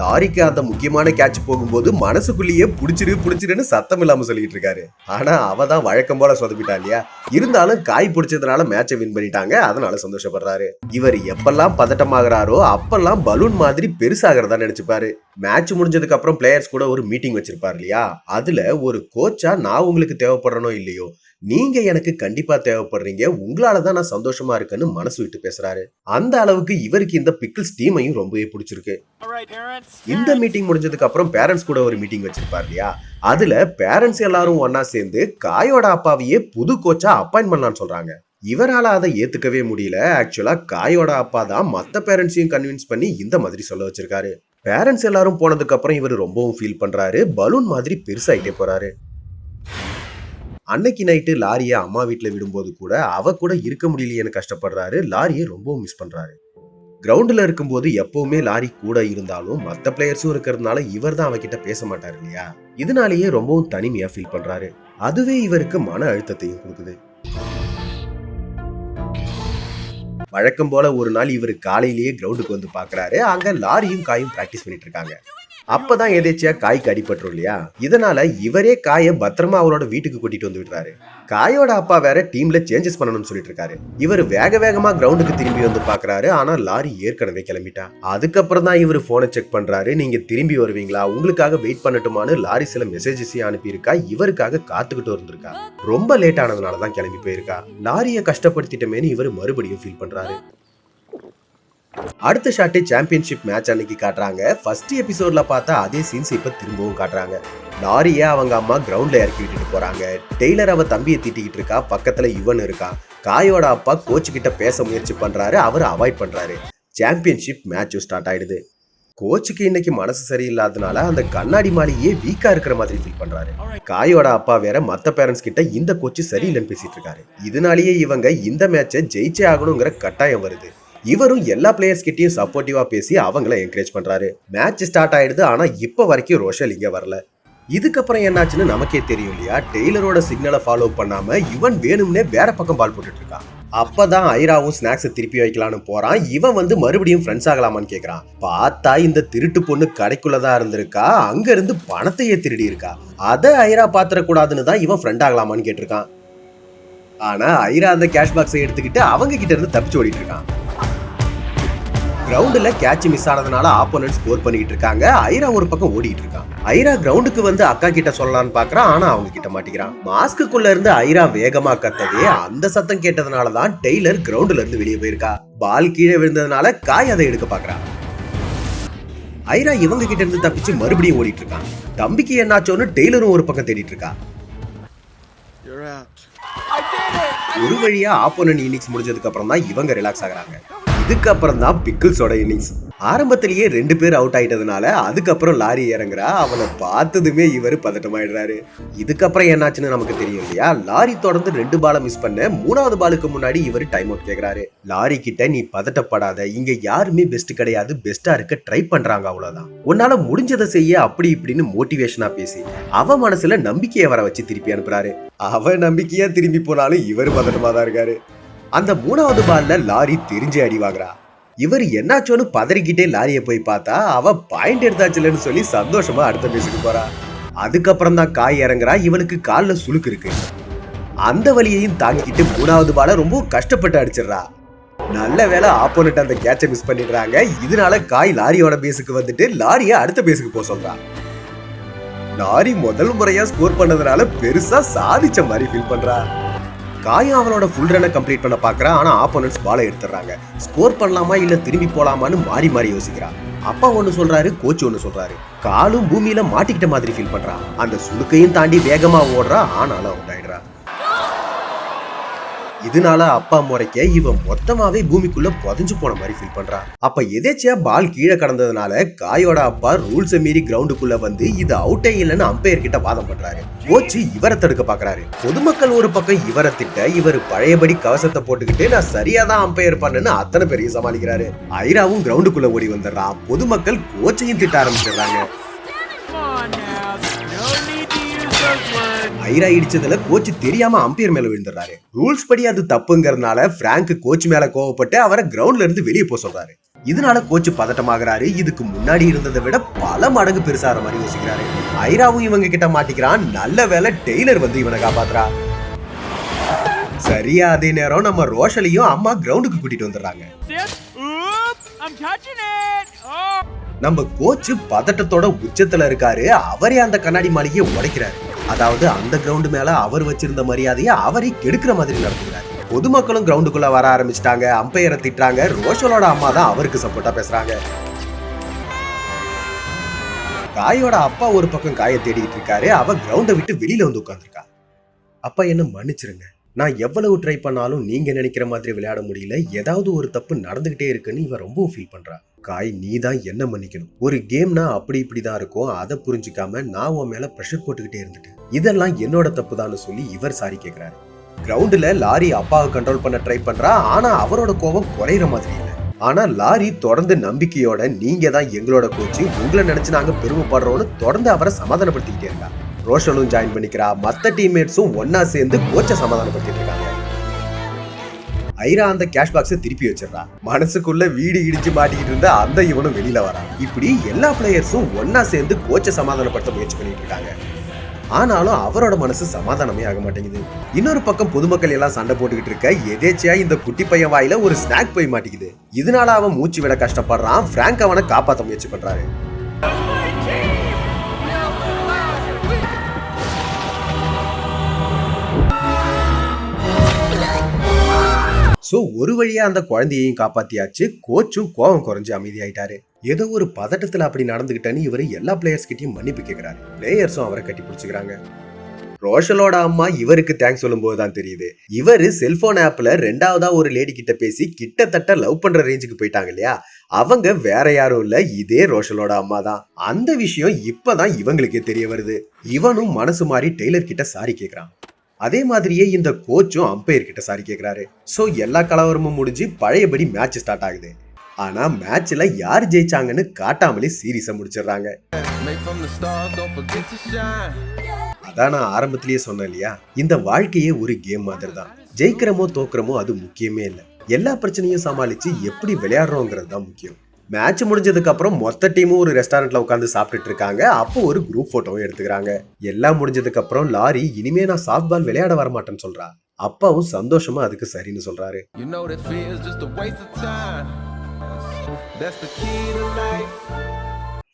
லாரிக்கு அந்த முக்கியமான கேட்ச் போகும்போது மனசுக்குள்ளேயே புடிச்சிருன்னு சத்தம் இல்லாம சொல்லிட்டு இருக்காரு. ஆனா அவ தான் வழக்கம் போல சொதப்பிட்டா இல்லையா. இருந்தாலும் காய் பிடிச்சதுனால மேட்சை வின் பண்ணிட்டாங்க. அதனால சந்தோஷப்படுறாரு. இவர் எப்பெல்லாம் பதட்டமாகறாரோ அப்பெல்லாம் பலூன் மாதிரி பெருசாகிறதா நினைச்சுப்பாரு. மேட்ச் முடிஞ்சதுக்கு அப்புறம் பிளேயர்ஸ் கூட ஒரு மீட்டிங் வச்சிருப்பாரு இல்லையா, அதுல ஒரு கோச்சா நான் உங்களுக்கு தேவைப்படுறனோ இல்லையோ, நீங்க எனக்கு கண்டிப்பா தேவைப்படுறீங்க, உங்களாலதான் நான் சந்தோஷமா இருக்கேன்னு மனசு விட்டு பேசுறாரு. அந்த அளவுக்கு இவருக்கு இந்த பிக்கிள்ஸ் டீமையும் ரொம்பவே பிடிச்சிருக்கு. இந்த மீட்டிங் முடிஞ்சதுக்கு அப்புறம் பேரண்ட்ஸ் கூட ஒரு மீட்டிங் வச்சிருப்பாரு இல்லையா, அதுல பேரண்ட்ஸ் எல்லாரும் ஒன்னா சேர்ந்து காயோட அப்பாவையே புது கோச்சா அப்பாயின்ட் பண்ணலாம்னு சொல்றாங்க. இவரால அதை ஏத்துக்கவே முடியல. ஆக்சுவலா காயோட அப்பா தான் மத்த பேரண்ட்ஸையும் கன்வின்ஸ் பண்ணி இந்த மாதிரி சொல்ல வச்சிருக்காரு. பேரண்ட்ஸ் எல்லாரும் போனதுக்கு அப்புறம் இவர் ரொம்பவும் ஃபீல் பண்றாரு. பலூன் மாதிரி பெருசாயிட்டே போறாரு. அன்னைக்கு நைட்டு லாரியை அம்மா வீட்டுல விடும்போது கூட அவ கூட இருக்க முடியலையேன்னு கஷ்டப்படுறாரு. லாரியை ரொம்பவும் மிஸ் பண்றாரு. கிரவுண்ட்ல இருக்கும்போது எப்பவுமே லாரி கூட இருந்தாலும் மத்த பிளேயர்ஸும் இருக்கிறதுனால இவர் தான் அவகிட்ட பேச மாட்டாரு இல்லையா, இதனாலேயே ரொம்பவும் தனிமையா ஃபீல் பண்றாரு. அதுவே இவருக்கு மன அழுத்தத்தையும் கொடுக்குது. வழக்கம் போல ஒரு நாள் இவர் காலையிலேயே கிரவுண்டுக்கு வந்து பாக்குறாரு. அங்க லாரியும் காயும் பிராக்டிஸ் பண்ணிட்டு இருக்காங்க. அப்பதான் எதேச்சியா காய்க்கு அடிபட்டுரும் இல்லையா, இதனால இவரே காயை பத்திரமா அவரோட வீட்டுக்கு கூட்டிட்டு வந்து விடுறாரு. காயோட அப்பா வேற டீம்ல சேஞ்சஸ் பண்ணணும்னு சொல்லிட்டு இருக்காரு. இவர் வேக வேகமா கிரவுண்டுக்கு திரும்பி வந்து பாக்குறாரு. ஆனா லாரி ஏற்கனவே கிளம்பிட்டா. அதுக்கப்புறம் தான் இவர் போனை செக் பண்றாரு. நீங்க திரும்பி வருவீங்களா, உங்களுக்காக வெயிட் பண்ணட்டுமான்னு லாரி சில மெசேஜஸையும் அனுப்பியிருக்கா. இவருக்காக காத்துக்கிட்டு இருந்திருக்கா. ரொம்ப லேட் ஆனதுனாலதான் கிளம்பி போயிருக்கா. லாரியை கஷ்டப்படுத்திட்டமேன்னு இவர் மறுபடியும் ஃபீல் பண்றாரு. அடுத்த ஷாட் சாம்பியன்ஷிப் மேட்ச் அன்னைக்கு காட்டுறாங்க. ஃபர்ஸ்ட் எபிசோட்ல பார்த்தா அதே சீன்ஸ் இப்ப திரும்பவும் காட்டுறாங்க. லாரியை அவங்க அம்மா கிரவுண்ட்ல இறக்கி விட்டுட்டு போறாங்க. டெய்லர் அவ தம்பியை திட்டிக்கிட்டு இருக்கா. பக்கத்துல இவன் இருக்கா. காயோட அப்பா கோச் கிட்ட பேச முயற்சி பண்றாரு. அவர் அவாய்ட் பண்றாரு. சாம்பியன்ஷிப் மேட்ச் ஸ்டார்ட் ஆயிடுது. கோச்சுக்கு இன்னைக்கு மனசு சரியில்லாதனால அந்த கண்ணாடி மாளிகையே வீக்கா இருக்கிற மாதிரி ஃபீல் பண்றாரு. காயோட அப்பா வேற மத்த பேரண்ட்ஸ் கிட்ட இந்த கோச் சரியில்லைன்னு பேசிட்டு இருக்காரு. இதனாலேயே இவங்க இந்த மேட்சை ஜெயிச்சே ஆகணுங்கிற கட்டாயம் வருது. இவரும் எல்லா பிளேயர்ஸ் கிட்டயும் சப்போர்ட்டிவா பேசி அவங்கள என்கரேஜ் பண்றாரு. மேட்ச் ஸ்டார்ட் ஆயிடுது. ஆனா இப்ப வரைக்கும் ரோஷல் இங்க வரல. இதுக்கப்புறம் என்னாச்சுன்னு நமக்கே தெரியும் இல்லையா. டெய்லரோட சிக்னலை ஃபாலோ பண்ணாம இவன் வேணும்னே வேற பக்கம் பால் போட்டுட்டு இருக்கான். அப்பதான் ஐராவும் ஸ்நாக்ஸ் திருப்பி வைக்கலான்னு போறான். இவன் வந்து மறுபடியும் ஃப்ரெண்ட்ஸ் ஆகலாமான்னு கேக்குறான். பார்த்தா இந்த திருட்டு பொண்ணு கடைக்குள்ளதான் இருந்திருக்கா. அங்க இருந்து பணத்தையே திருடி இருக்கா. அதை ஐரா பாத்திரக்கூடாதுன்னு தான் இவன் ஃப்ரெண்ட் ஆகலாமான்னு கேட்டிருக்கான். ஆனா ஐரா அந்த கேஷ் பாக்ஸை எடுத்துக்கிட்டு அவங்க கிட்ட இருந்து தப்பிச்சு ஓடிட்டு இருக்கான். கிரவுண்ட்ல கேட்ச் மிஸ் ஆனதுனால ஆப்போனன்ட் ஸ்கோர் பண்ணிட்டு இருக்காங்க. ஐரா ஒரு பக்கம் ஓடிட்டு இருக்கான். ஐரா கிரவுண்டுக்கு வந்து அக்கா கிட்ட சொல்லலாம்னு பாக்குறான். ஆனா அவங்க கிட்ட மாட்டிக்கிறான். மாஸ்க்குள்ள இருந்து ஐரா வேகமா கத்தவே அந்த சத்தம் கேட்டதுனாலதான் டெய்லர் கிரவுண்ட்ல இருந்து வெளியே போயிருக்கா. பால் கீழே விழுந்ததுனால காய் அதை எடுக்க பாக்குறான். ஐரா இவங்க கிட்ட இருந்து தப்பிச்சு மறுபடியும் ஓடிட்டு இருக்கான். தம்பிக்கு என்னாச்சோன்னு டெய்லரும் ஒரு பக்கம் தேடிட்டு இருக்கா. ஒரு வழியா ஆப்போனன்ட் இன்னிங்ஸ் முடிஞ்சதுக்கு அப்புறம் தான் இவங்க ரிலாக்ஸ் ஆகுறாங்க. இதுக்கப்புறம் தான் பிக்கிள்ஸோட இன்னிங்ஸ். ஆரம்பத்திலேயே 2 பேர் அவுட் ஆயிட்டதுனால அதுக்கப்புறம் லாரி இறங்குறா. அவனை பார்த்ததுமே இவர் பதட்டமாயிடுறாரு. இதுக்கப்புறம் என்னாச்சுன்னு நமக்கு தெரியும் இல்லையா. லாரி தொடர்ந்து 2 பாலை மிஸ் பண்ண 3வது பாலுக்கு முன்னாடி இவர் டைம் அவுட் கேக்குறாரு. லாரி கிட்ட நீ பதட்டப்படாத, இங்க யாருமே பெஸ்ட் கிடையாது, பெஸ்டா இருக்க ட்ரை பண்றாங்க, அவ்வளவுதான், உன்னால முடிஞ்சதை செய்ய, அப்படி இப்படின்னு மோட்டிவேஷனா பேசி அவ மனசுல நம்பிக்கையை வர வச்சு திருப்பி அனுப்புறாரு. அவ நம்பிக்கையா திரும்பி போனாலும் இவர் பதட்டமா தான் இருக்காரு. அந்த 3வது பால்ல லாரி தெரிஞ்சு அடி வாங்குறா. இவர் என்னாச்சோன்னு பதறிக்கிட்டே லாரியை போய் பார்த்தா அவ பாயிண்ட் எடுத்தாச்சுலன்னு சொல்லி சந்தோஷமா அடுத்த பேசிட்டு போறா. அதுக்கப்புறம் தான் காய் இறங்குறா. இவளுக்கு கால்ல சுளுக்கு இருக்கு. அந்த வலியையும் தாங்கிக்கிட்டு 3வது பால ரொம்ப கஷ்டப்பட்டு அடிச்சிடறா. நல்ல வேலை ஆப்போனன்ட் அந்த கேட்சை மிஸ் பண்ணிடுறாங்க. இதனால காய் லாரியோட பேஸுக்கு வந்துட்டு லாரியை அடுத்த பேஸுக்கு போக சொல்றா. லாரி முதல் முறையா ஸ்கோர் பண்ணதுனால பெருசா சாதிச்ச மாதிரி ஃபீல் பண்றா. காயும் அவனோட ஃபுல் ரனை கம்ப்ளீட் பண்ண பாக்குறான். ஆனா ஆப்போனன்ட்ஸ் பாலை எடுத்துறாங்க. ஸ்கோர் பண்ணலாமா இல்ல திரும்பி போலாமான்னு மாறி மாறி யோசிக்கிறான். அப்பா ஒண்ணு சொல்றாரு, கோச் ஒண்ணு சொல்றாரு. காலும் பூமியில மாட்டிக்கிட்ட மாதிரி ஃபீல் பண்றான். அந்த சுளுக்கையும் தாண்டி வேகமா ஓடுறா. ஆனாலும் அவுட் ஆயிடுறா. இதனால அப்பா முறைக்க இவன் மொத்தமாவே பூமிக்குள்ள புதைஞ்சு போன மாதிரி ஃபீல் பண்றான். அப்ப எதேச்சியா பால் கீழே கடந்ததுனால காயோட அப்பா ரூல்ஸை மீறி கிரவுண்டுக்குள்ள வந்து இது அவுட்டே இல்லைன்னு அம்பையர் கிட்ட வாதம் பண்றாரு. கோச் இவரை தடுக்க பாக்குறாரு. பொதுமக்கள் ஒரு பக்கம் இவரை திட்ட, இவர் பழையபடி கவசத்தை போட்டுக்கிட்டு நான் சரியாதான் அம்பையர் பண்ணேன்னு அத்தனை பெரிய சமாளிக்கிறாரு. ஐராவும் கிரவுண்டுக்குள்ள ஓடி வந்துடுறான். பொதுமக்கள் கோச்சையும் திட்ட ஆரம்பிச்சிடுறாங்க. ஐரா இடிச்சதுல கோச் தெரியாம அம்பையர் மேல விழுந்துறாரு. ரூல்ஸ் படி அது தப்புங்கிறதுனால பிராங்க் கோச் மேல கோவப்பட்டு அவரை கிரவுண்ட்ல இருந்து வெளியே போக சொல்றாரு. இதனால கோச் பதட்டமாகறாரு. இதுக்கு முன்னாடி இருந்ததை விட பல மடங்கு பெருசாற மாதிரி யோசிக்கிறாரு. ஐராவும் இவங்க கிட்ட மாட்டிக்கிறான். நல்ல வேலை டெய்லர் வந்து இவனை காப்பாத்துறா. சரியா அதே நேரம் நம்ம ரோஷலையும் அம்மா கிரவுண்டுக்கு கூட்டிட்டு வந்துடுறாங்க. நம்ம கோச் பதட்டத்தோட உச்சத்துல இருக்காரு. அவரே அந்த கண்ணாடி மாளிகையை உடைக்கிறாரு. அதாவது அந்த கிரவுண்டு மேல அவர் வச்சிருந்த மரியாதையை அவரை கெடுக்கிற மாதிரி நடத்துகிறார். பொதுமக்களும் கிரவுண்டுக்குள்ள வர ஆரம்பிச்சிட்டாங்க. அம்பையரை திட்டுறாங்க. ரோஷலோட அம்மா தான் அவருக்கு சப்போர்ட்டா பேசுறாங்க. காயோட அப்பா ஒரு பக்கம் காயை தேடிட்டு இருக்காரு. அவ கிரவுண்டை விட்டு வெளியில வந்து உட்கார்ந்துருக்கா. அப்பா என்ன மன்னிச்சிருங்க, நான் எவ்வளவு ட்ரை பண்ணாலும் நீங்க நினைக்கிற மாதிரி விளையாட முடியல, ஏதாவது ஒரு தப்பு நடந்துகிட்டே இருக்குன்னு இவன் ரொம்பவும் ஃபீல் பண்றா. காய், நீ தான் என்ன மன்னிக்கணும். ஒரு கேம்னா அப்படி இப்படிதான் இருக்கும், அதை புரிஞ்சுக்காம நான் உன் மேல ப்ரெஷர் போட்டுக்கிட்டே இருந்துட்டேன், இதெல்லாம் என்னோட தப்பு தான் சொல்லி இவர் சாரி கேட்கிறாரு. கிரவுண்டுல லாரி அப்பாவை கண்ட்ரோல் பண்ண ட்ரை பண்றா. ஆனா அவரோட கோபம் குறையிற மாதிரி இல்லை. ஆனா லாரி தொடர்ந்து நம்பிக்கையோட நீங்க தான் எங்களோட கோச்சு, உங்களை நினைச்சு நாங்க பெருமைப்படுறோம்னு தொடர்ந்து அவரை சமாதானப்படுத்திக்கிட்டே இருக்கா. ரோஷலும் ஜாயின் பண்ணிக்கிறா. மத்த டீம்மேட்ஸும் ஒன்னா சேர்ந்து கோச்சை சமாதானப்படுத்திட்டு இருக்காங்க. ஐரா அந்த கேஷ் பாக்ஸை திருப்பி வச்சிடறா. மனசுக்குள்ள வீடு இடிச்சு மாட்டிக்கிட்டு இருந்த அந்த இவனும் வெளியில வரா. இப்படி எல்லா பிளேயர்ஸும் ஒன்னா சேர்ந்து கோச்சை சமாதானப்படுத்த முயற்சி பண்ணிட்டு இருக்காங்க. ஆனாலும் அவரோட மனசு சமாதானமே ஆக மாட்டேங்குது. இன்னொரு பக்கம் பொதுமக்கள் எல்லாம் சண்டை போட்டுக்கிட்டு இருக்க எதேச்சியா இந்த குட்டி பையன் வாயில ஒரு ஸ்நாக் போய் மாட்டிக்குது. இதனால அவன் மூச்சு விட கஷ்டப்படுறான். பிராங்க் அவனை காப்பாற்ற முயற்சி பண்றாரு. சோ ஒரு வழியா அந்த குழந்தையையும் காப்பாத்தியாச்சு. கோச்சும் கோவம் குறைஞ்சு அமைதியாயிட்டாரு. ஏதோ ஒரு பதட்டத்துல அப்படி நடந்துகிட்டேன்னு இவரு எல்லா பிளேயர்ஸ் கிட்டயும் மன்னிப்பு கேட்கிறாரு. பிளேயர்ஸும் அவரை கட்டி பிடிச்சுக்கிறாங்க. ரோஷலோட அம்மா இவருக்கு தேங்க்ஸ் சொல்லும் போதுதான் தெரியுது, இவரு செல்போன் ஆப்ல ரெண்டாவதா ஒரு லேடி கிட்ட பேசி கிட்டத்தட்ட லவ் பண்ற ரேஞ்சுக்கு போயிட்டாங்க இல்லையா, அவங்க வேற யாரும் இல்ல, இதே ரோஷலோட அம்மா தான். அந்த விஷயம் இப்பதான் இவங்களுக்கே தெரிய வருது. இவனும் மனசு மாறி டெய்லர் கிட்ட சாரி கேட்கிறான். அதே மாதிரியே இந்த கோச்சும் அம்பையர் கிட்ட சாரி கேட்கிறாரு. சோ எல்லா கலவரமும் முடிஞ்சு பழையபடி மேட்ச் ஸ்டார்ட் ஆகுது. ஆனா மேட்ச்ல யார் ஜெயிச்சாங்கன்னு காட்டாமலே சீரீஸை முடிச்சிடுறாங்க. அதான் நான் ஆரம்பத்திலேயே சொன்னேன் இல்லையா, இந்த வாழ்க்கையே ஒரு கேம் மாதிரி தான். ஜெயிக்கிறமோ தோக்குறமோ அது முக்கியமே இல்லை. எல்லா பிரச்சனையும் சமாளிச்சு எப்படி விளையாடுறோங்கிறது தான் முக்கியம். மேட்ச் முடிஞ்சதுக்கு அப்புறம் மொத்த டீமும் ஒரு ரெஸ்டாரண்ட்ல உட்காந்து சாப்பிட்டுட்டு இருக்காங்க. அப்போ ஒரு குரூப் போட்டோவும் எடுத்துக்கிறாங்க. எல்லாம் முடிஞ்சதுக்கு அப்புறம் லாரி இனிமே நான் சாஃப்ட் பால் விளையாட வர மாட்டேன்னு சொல்றா. அப்பாவும் சந்தோஷமா அதுக்கு சரின்னு சொல்றாரு.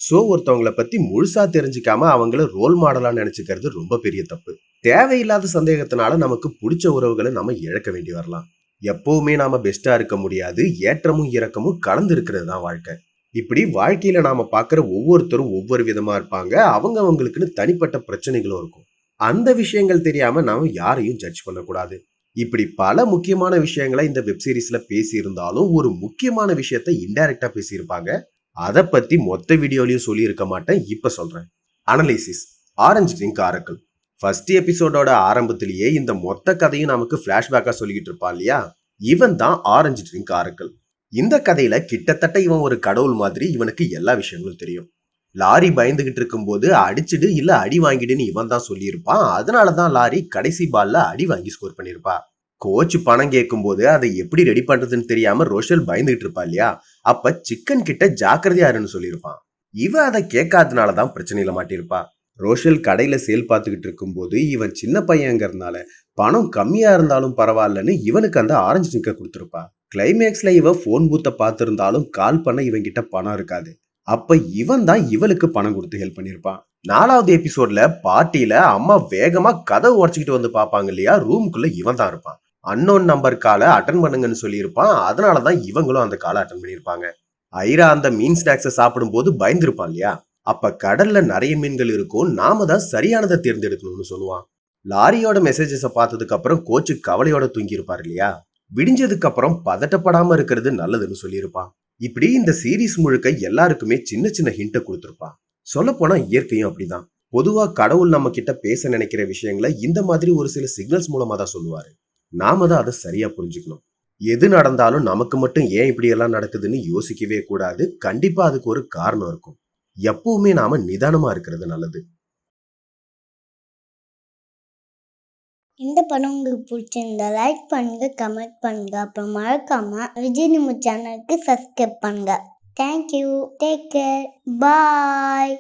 சோ ஒருத்தவங்களை பத்தி முழுசா தெரிஞ்சுக்காம அவங்கள ரோல் மாடலா நினைச்சுக்கிறது ரொம்ப பெரிய தப்பு. தேவையில்லாத சந்தேகத்தினால நமக்கு பிடிச்ச உறவுகளை நம்ம இழக்க வேண்டி வரலாம். எப்பவுமே நாம பெஸ்டா இருக்க முடியாது. ஏற்றமும் இறக்கமும் கலந்து இருக்கிறது தான் வாழ்க்கை. இப்படி வாழ்க்கையில நாம பாக்குற ஒவ்வொருத்தரும் ஒவ்வொரு விதமா இருப்பாங்க. அவங்க அவங்களுக்குன்னு தனிப்பட்ட பிரச்சனைகளும் இருக்கும். அந்த விஷயங்கள் தெரியாம நாம யாரையும் ஜட்ஜ் பண்ணக்கூடாது. இப்படி பல முக்கியமான விஷயங்களை இந்த வெப் சீரிஸ்ல பேசி இருந்தாலும் ஒரு முக்கியமான விஷயத்த இன்டைரக்டா பேசியிருப்பாங்க. அதை பத்தி மொத்த வீடியோலயும் சொல்லி இருக்க மாட்டேன், இப்ப சொல்றேன். Analysis orange drink Oracle. First எபிசோடோட ஆரம்பத்திலேயே இந்த மொத்த கதையும் நமக்கு பிளாஷ்பேக்கா சொல்லிக்கிட்டு இருப்பான் இல்லையா, இவன் தான் ஆரஞ்சு ட்ரிங்க் ஆரக்கிள். இந்த கதையில கிட்டத்தட்ட இவன் ஒரு கடவுள் மாதிரி. இவனுக்கு எல்லா விஷயங்களும் தெரியும். லாரி பயந்துகிட்டு இருக்கும் போது அடிச்சுடு இல்ல அடி வாங்கிடுன்னு இவன் தான் சொல்லியிருப்பான். அதனாலதான் லாரி கடைசி பால்ல அடி வாங்கி ஸ்கோர் பண்ணிருப்பா. கோச் பணம் கேட்கும் போது அதை எப்படி ரெடி பண்றதுன்னு தெரியாம ரோஷல் பயந்துகிட்டு இருப்பா இல்லையா, அப்ப சிக்கன் கிட்ட ஜாக்கிரதையா இருன்னு சொல்லியிருப்பான். இவன் அதை கேட்காதனாலதான் பிரச்சனையில மாட்டிருப்பா. ரோஷல் கடையில சேல் பார்த்துக்கிட்டு இருக்கும் போது இவன் சின்ன பையங்கிறதுனால பணம் கம்மியா இருந்தாலும் பரவாயில்லன்னு இவனுக்கு அந்த ஆரஞ்சு ட்ரிங்க கொடுத்துருப்பா. கிளைமேக்ஸ்ல இவன் போன் பூத்தை பார்த்திருந்தாலும் கால் பண்ண இவன் கிட்ட பணம் இருக்காது. அப்ப இவன் தான் இவளுக்கு பணம் கொடுத்து ஹெல்ப் பண்ணிருப்பான். 4வது எபிசோட்ல பார்ட்டியில அம்மா வேகமா கதவை உடச்சுக்கிட்டு வந்து பாப்பாங்க இல்லையா, ரூமுக்குள்ள இவன் தான் இருப்பான். அன்னோன் நம்பர் காலை அட்டன் பண்ணுங்கன்னு சொல்லியிருப்பான். அதனாலதான் இவங்களும் அந்த காலை அட்டன் பண்ணிருப்பாங்க. ஐரா அந்த மீன் ஸ்நாக்ஸை சாப்பிடும் போது பயந்துருப்பான் இல்லையா, அப்ப கடல்ல நிறைய மீன்கள் இருக்கும், நாம தான் சரியானதை தேர்ந்தெடுக்கணும்னு சொல்லுவான். லாரியோட மெசேஜஸை பார்த்ததுக்கு அப்புறம் கோச்சு கவலையோட தூங்கி இருப்பார் இல்லையா, விடிஞ்சதுக்கு அப்புறம் பதட்டப்படாம இருக்கிறது நல்லதுன்னு சொல்லியிருப்பான். இப்படி இந்த சீரீஸ் முழுக்க எல்லாருக்குமே சின்ன சின்ன ஹிண்ட்டை கொடுத்துருப்பான். சொல்ல போனா இயற்கையும் அப்படிதான். பொதுவா கடவுள் நம்ம கிட்ட பேச நினைக்கிற விஷயங்களை இந்த மாதிரி ஒரு சில சிக்னல்ஸ் மூலமா தான் சொல்லுவாரு. நாம தான் அதை சரியா புரிஞ்சுக்கணும். எது நடந்தாலும் நமக்கு மட்டும் ஏன் இப்படி எல்லாம் நடக்குதுன்னு யோசிக்கவே கூடாது. கண்டிப்பா அதுக்கு ஒரு காரணம் இருக்கும். எப்பவுமே நாம நிதானமா இருக்கிறது நல்லது. இந்த படம் உங்களுக்கு பிடிச்சிருந்தா லைக் பண்ணுங்க, கமெண்ட் பண்ணுங்க, அப்புறம் மறக்காம விஜய் நியூஸ் சேனலுக்கு சப்ஸ்கிரைப் பண்ணுங்க. தேங்க்யூ, டேக் கேர், பாய்.